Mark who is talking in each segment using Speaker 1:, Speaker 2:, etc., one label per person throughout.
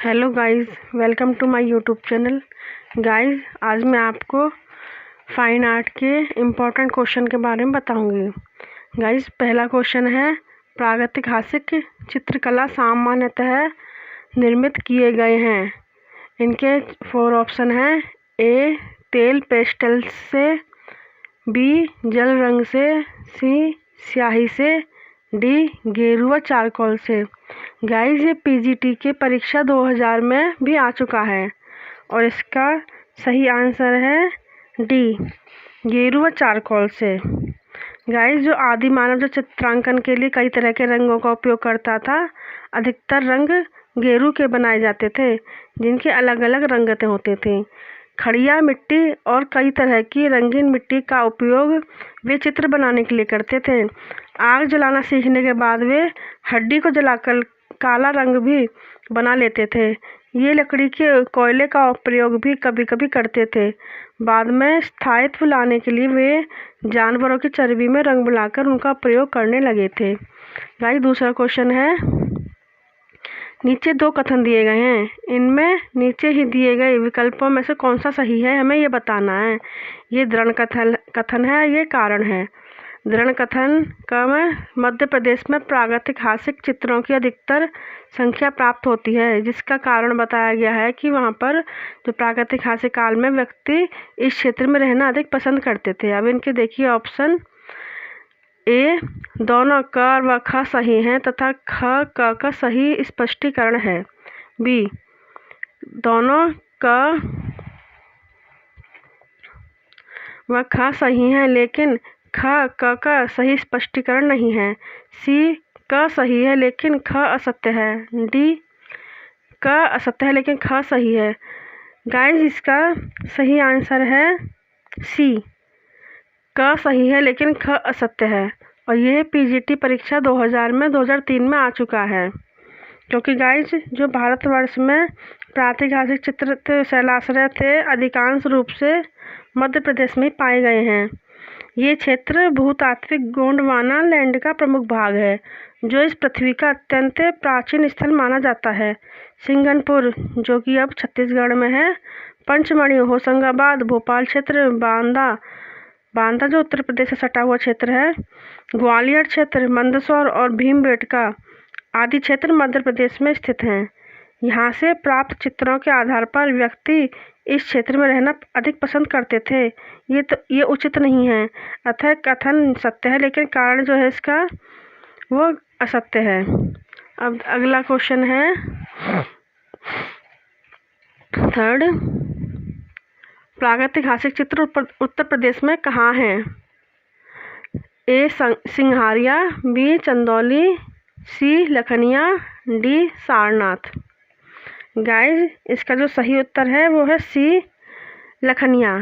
Speaker 1: Hello guys, welcome to my YouTube channel. Guys, आज मैं आपको फाइन आर्ट के इम्पोर्टेंट क्वेश्चन के बारे में बताऊंगी। गाइस, पहला क्वेश्चन है, प्रागैतिहासिक चित्रकला सामान्यतः निर्मित किए गए हैं। इनके 4 ऑप्शन हैं। ए, तेल पेस्टल से, बी, जल रंग से, सी, स्याही से, डी, गेरुआ चारकोल से। गाइस, ये पीजीटी के परीक्षा 2000 में भी आ चुका है और इसका सही आंसर है डी, गेरुआ चारकोल से। गाइस, जो आदि मानव जो चित्रांकन के लिए कई तरह के रंगों का उपयोग करता था, अधिकतर रंग गेरू के बनाए जाते थे, जिनके अलग अलग रंगतें होती थी। खड़िया मिट्टी और कई तरह की रंगीन मिट्टी का उपयोग वे चित्र बनाने के लिए करते थे। आग जलाना सीखने के बाद वे हड्डी को जलाकर काला रंग भी बना लेते थे। ये लकड़ी के कोयले का प्रयोग भी कभी कभी करते थे। बाद में स्थायित्व लाने के लिए वे जानवरों की चर्बी में रंग मिलाकर उनका प्रयोग करने लगे थे। गाइस, दूसरा क्वेश्चन है, नीचे 2 कथन दिए गए हैं, इनमें नीचे ही दिए गए विकल्पों में से कौन सा सही है, हमें ये बताना है। ये दृढ़ कथन है, ये कारण है। दृढ़ कथन का मध्य प्रदेश में प्रागैतिहासिक चित्रों की अधिकतर संख्या प्राप्त होती है, जिसका कारण बताया गया है कि वहाँ पर जो प्रागैतिहासिक काल में व्यक्ति इस क्षेत्र में रहना अधिक पसंद करते थे। अब इनके देखिए ऑप्शन। ए, दोनों क व ख सही हैं तथा ख क का सही स्पष्टीकरण है। बी, दोनों क व ख सही हैं लेकिन ख क का सही स्पष्टीकरण नहीं है। सी, क सही है लेकिन ख असत्य है। डी, क असत्य है लेकिन ख सही है। गाइस, इसका सही आंसर है सी, क सही है लेकिन ख असत्य है। और ये पीजीटी परीक्षा 2000 में 2003 में आ चुका है, क्योंकि गाइस, जो भारतवर्ष में प्रागैतिहासिक चित्र शैलाश्रय थे, अधिकांश रूप से मध्य प्रदेश में पाए गए हैं। ये क्षेत्र भूतात्विक गोंडवाना लैंड का प्रमुख भाग है, जो इस पृथ्वी का अत्यंत प्राचीन स्थल माना जाता है। सिंगनपुर, जो कि अब छत्तीसगढ़ में है, पंचमढ़ी, होशंगाबाद, भोपाल क्षेत्र, बांदा जो उत्तर प्रदेश से सटा हुआ क्षेत्र है, ग्वालियर क्षेत्र, मंदसौर और भीमबेटका आदि क्षेत्र मध्य प्रदेश में स्थित हैं। यहाँ से प्राप्त चित्रों के आधार पर व्यक्ति इस क्षेत्र में रहना अधिक पसंद करते थे। ये उचित नहीं है, अतः कथन सत्य है, लेकिन कारण जो है इसका वो असत्य है। अब अगला क्वेश्चन है, थर्ड, प्रागैतिहासिक चित्र उत्तर प्रदेश में कहाँ हैं? ए, सिंघारिया, बी, चंदौली, सी, लखनिया, डी, सारनाथ। गाइस, इसका जो सही उत्तर है वो है सी, लखनिया,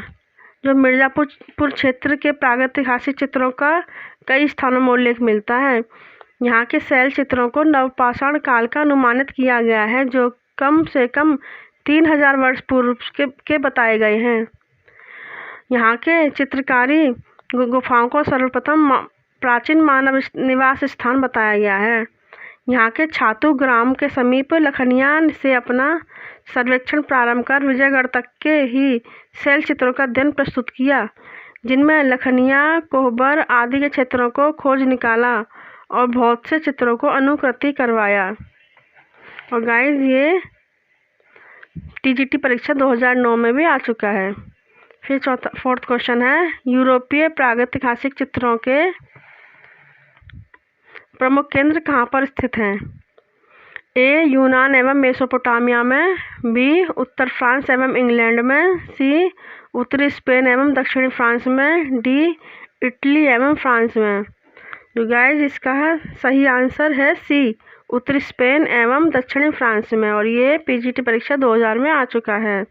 Speaker 1: जो मिर्ज़ापुर क्षेत्र के प्रागैतिहासिक चित्रों का कई स्थानों में उल्लेख मिलता है। यहाँ के शैल चित्रों को नवपाषाण काल का अनुमानित किया गया है, जो कम से कम 3000 वर्ष पूर्व के बताए गए हैं। यहाँ के चित्रकारी गुफाओं को सर्वप्रथम प्राचीन मानव निवास स्थान बताया गया है। यहाँ के छातू ग्राम के समीप लखनिया से अपना सर्वेक्षण प्रारंभ कर विजयगढ़ तक के ही शैल चित्रों का अध्ययन प्रस्तुत किया, जिनमें लखनिया, कोहबर आदि के क्षेत्रों को खोज निकाला और बहुत से चित्रों को अनुकृति करवाया। और गाइस, ये टीजीटी परीक्षा 2009 में भी आ चुका है। फिर फोर्थ क्वेश्चन है, यूरोपीय प्रागैतिहासिक चित्रों के प्रमुख केंद्र कहाँ पर स्थित हैं? ए, यूनान एवं मेसोपोटामिया में, बी, उत्तर फ्रांस एवं इंग्लैंड में, सी, उत्तरी स्पेन एवं दक्षिणी फ्रांस में, डी, इटली एवं फ्रांस में। तो गाइस, इसका सही आंसर है सी, उत्तरी स्पेन एवं दक्षिणी फ्रांस में, और ये पीजीटी परीक्षा 2000 में आ चुका है।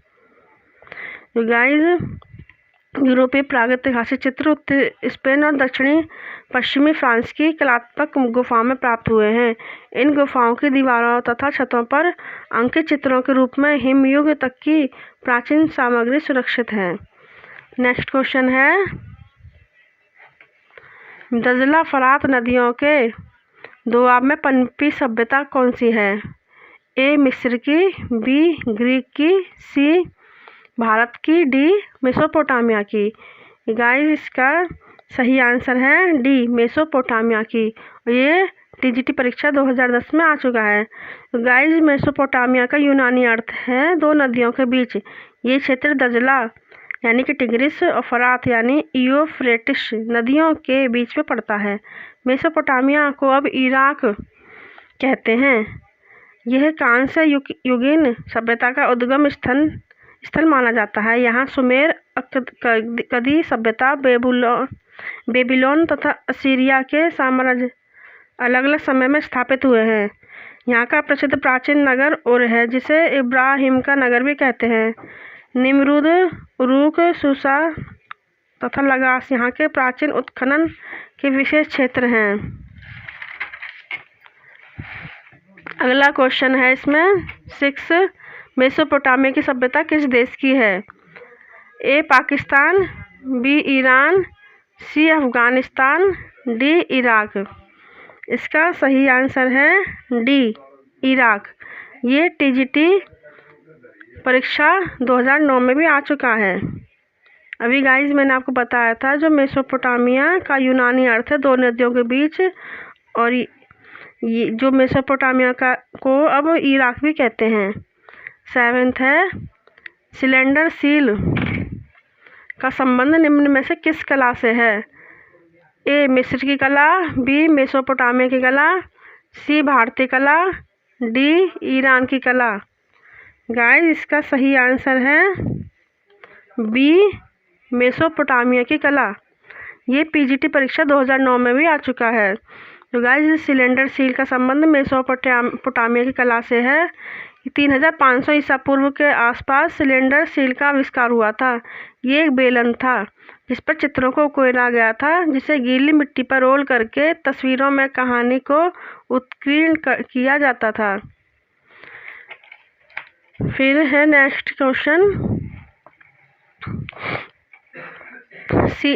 Speaker 1: तो गाइस, यूरोपीय प्रागैतिहासिक चित्र उत्तरी स्पेन और दक्षिणी पश्चिमी फ्रांस की कलात्मक गुफाओं में प्राप्त हुए हैं। इन गुफाओं की दीवारों तथा छतों पर अंकित चित्रों के रूप में हिमयुग तक की प्राचीन सामग्री सुरक्षित है। नेक्स्ट क्वेश्चन है, दजला फरात नदियों के दोआब में पनपी सभ्यता कौन सी है? ए मिस्र की, बी ग्रीक की, सी भारत की, डी मेसोपोटामिया की। गाइस इसका सही आंसर है डी मेसोपोटामिया की। ये टीजीटी परीक्षा 2010 में आ चुका है। तो गाइस मेसोपोटामिया का यूनानी अर्थ है दो नदियों के बीच। ये क्षेत्र दजला यानी कि टिग्रिस और फरात यानी यूफ्रेटिस नदियों के बीच में पड़ता है। मेसोपोटामिया को अब इराक कहते हैं। यह कांस्य युगीन सभ्यता का उद्गम स्थल माना जाता है। यहाँ सुमेर, कदी सभ्यता, बेबीलोन तथा असीरिया के साम्राज्य अलग अलग समय में स्थापित हुए हैं। यहाँ का प्रसिद्ध प्राचीन नगर उर है, जिसे इब्राहिम का नगर भी कहते हैं। निमरूद, उरूक, सूसा तथा लगास यहाँ के प्राचीन उत्खनन के विशेष क्षेत्र हैं। अगला क्वेश्चन है इसमें 6, मेसोपोटामिया की सभ्यता किस देश की है? ए पाकिस्तान, बी ईरान, सी अफगानिस्तान, डी इराक। इसका सही आंसर है डी इराक। ये टीजीटी परीक्षा 2009 में भी आ चुका है। अभी गाइस मैंने आपको बताया था जो मेसोपोटामिया का यूनानी अर्थ है दो नदियों के बीच, और ये जो मेसोपोटामिया को अब इराक भी कहते हैं। 7 है सिलेंडर सील का संबंध निम्न में से किस कला से है? ए मिस्र की कला, बी मेसोपोटामिया की कला, सी भारतीय कला, डी ईरान की कला। गाइस इसका सही आंसर है बी मेसोपोटामिया की कला। ये पीजीटी परीक्षा 2009 में भी आ चुका है। तो गाइस सिलेंडर सील का संबंध मेसोपोटामिया की कला से है। 3500 ईसा पूर्व के आसपास सिलेंडर सील का आविष्कार हुआ था। ये एक बेलन था जिस पर चित्रों को उकेरा गया था, जिसे गीली मिट्टी पर रोल करके तस्वीरों में कहानी को उत्कीर्ण किया जाता था। फिर है नेक्स्ट क्वेश्चन,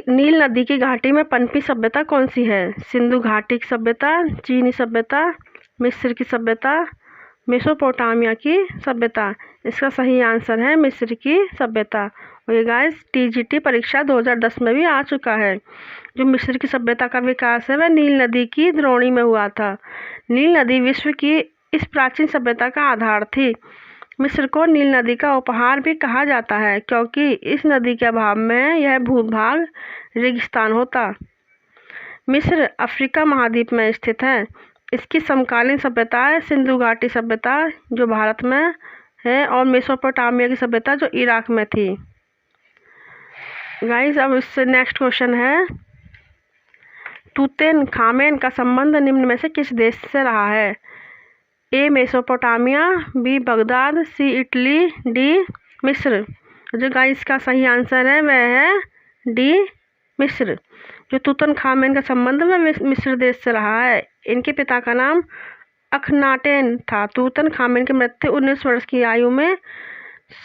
Speaker 1: नील नदी की घाटी में पनपी सभ्यता कौन सी है? सिंधु घाटी की सभ्यता, चीनी सभ्यता, मिस्र की सभ्यता, मेसोपोटामिया की सभ्यता। इसका सही आंसर है मिस्र की सभ्यता। और ये गाइस टीजीटी परीक्षा 2010 में भी आ चुका है। जो मिस्र की सभ्यता का विकास है वह नील नदी की द्रोणी में हुआ था। नील नदी विश्व की इस प्राचीन सभ्यता का आधार थी। मिस्र को नील नदी का उपहार भी कहा जाता है, क्योंकि इस नदी के अभाव में यह भूभाग रेगिस्तान होता। मिस्र अफ्रीका महाद्वीप में स्थित है। इसकी समकालीन सभ्यता है सिंधु घाटी सभ्यता जो भारत में है, और मेसोपोटामिया की सभ्यता जो इराक में थी। गाइस अब इससे नेक्स्ट क्वेश्चन है, तूतेनखामेन का संबंध निम्न में से किस देश से रहा है? ए मेसोपोटामिया, बी बगदाद, सी इटली, डी मिस्र। जो गाइस का सही आंसर है वह है डी मिस्र। जो तूतनखामेन का संबंध वह मिस्र देश से रहा है। इनके पिता का नाम अखनाटेन था। तूतनखामेन की मृत्यु 19 वर्ष की आयु में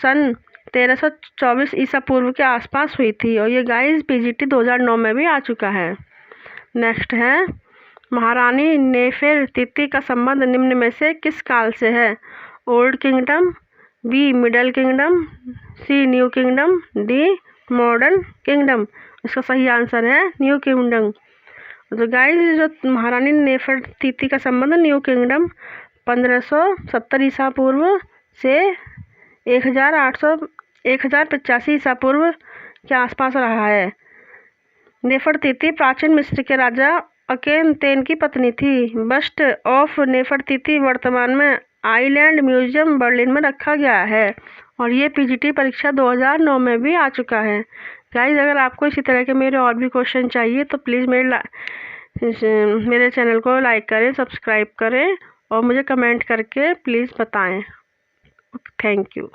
Speaker 1: सन 1324 ईसा पूर्व के आसपास हुई थी। और ये गाइस पीजीटी 2009 में भी आ चुका है। नेक्स्ट है, महारानी नेफेरतिती का संबंध निम्न में से किस काल से है? Old kingdom, B middle kingdom, C new kingdom, D modern kingdom. इसका सही आंसर है न्यू किंगडम। तो गाइस जो महारानी नेफेरतिती का संबंध न्यू किंगडम 1570 ईसा पूर्व से 1085 ईसा पूर्व के आसपास रहा है। नेफरतिती प्राचीन मिस्र के राजा अकेनतेन की पत्नी थी। बस्ट ऑफ नेफरतिती वर्तमान में आइलैंड म्यूजियम बर्लिन में रखा गया है। और ये पीजीटी परीक्षा 2009 में भी आ चुका है। गाइस अगर आपको इसी तरह के मेरे और भी क्वेश्चन चाहिए तो प्लीज़ मेरे चैनल को लाइक करें, सब्सक्राइब करें और मुझे कमेंट करके प्लीज़ बताएं। Thank you.